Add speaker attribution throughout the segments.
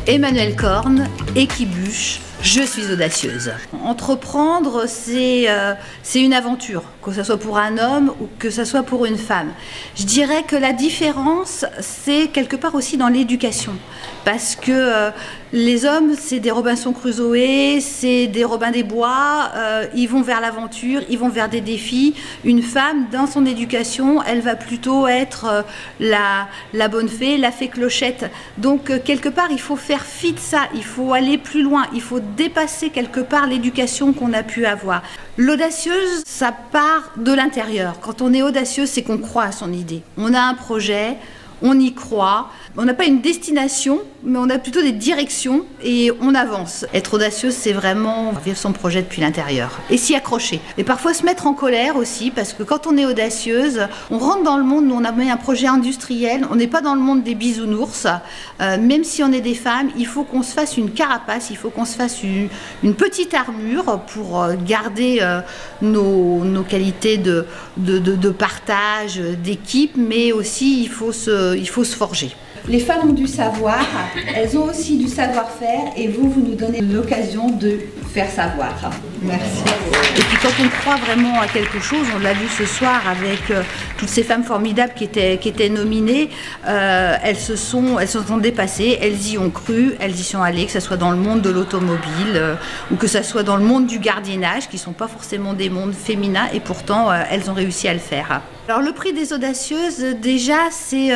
Speaker 1: Emmanuelle Corne, Équibuche, je suis audacieuse. Entreprendre, c'est une aventure, que ce soit pour un homme ou que ce soit pour une femme. Je dirais que la différence, c'est quelque part aussi dans l'éducation. Parce que les hommes, c'est des Robinson Crusoe, c'est des Robin des Bois, ils vont vers l'aventure, ils vont vers des défis. Une femme, dans son éducation, elle va plutôt être la bonne fée, la fée clochette. Donc, quelque part, il faut faire fi de ça, il faut aller plus loin, il faut dépasser quelque part l'éducation qu'on a pu avoir. L'audacieuse, ça part de l'intérieur. Quand on est audacieuse, c'est qu'on croit à son idée. On a un projet, on y croit. On n'a pas une destination, mais on a plutôt des directions et on avance. Être audacieuse, c'est vraiment vivre son projet depuis l'intérieur et s'y accrocher. Et parfois se mettre en colère aussi, parce que quand on est audacieuse, on rentre dans le monde, nous on a mis un projet industriel, on n'est pas dans le monde des bisounours. Même si on est des femmes, il faut qu'on se fasse une carapace, il faut qu'on se fasse une petite armure pour garder nos qualités de partage, d'équipe, mais aussi il faut se forger. Les femmes ont du savoir, elles ont aussi du savoir-faire et vous nous donnez l'occasion de faire savoir. Merci. Et puis quand on croit vraiment à quelque chose, on l'a vu ce soir avec toutes ces femmes formidables qui étaient nominées, elles se sont dépassées, elles y ont cru, elles y sont allées, que ce soit dans le monde de l'automobile ou que ce soit dans le monde du gardiennage, qui ne sont pas forcément des mondes féminins et pourtant elles ont réussi à le faire. Alors le prix des audacieuses, déjà, c'est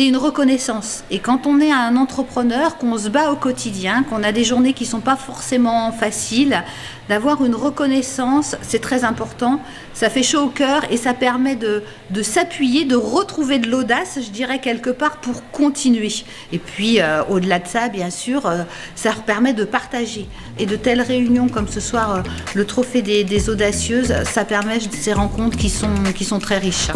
Speaker 1: une reconnaissance. Et quand on est un entrepreneur, qu'on se bat au quotidien, qu'on a des journées qui ne sont pas forcément faciles, d'avoir une reconnaissance, c'est très important. Ça fait chaud au cœur et ça permet de s'appuyer, de retrouver de l'audace, je dirais, quelque part pour continuer. Et puis, au-delà de ça, bien sûr, ça permet de partager. Et de telles réunions comme ce soir, le trophée des audacieuses, ça permet ces rencontres qui sont très riches.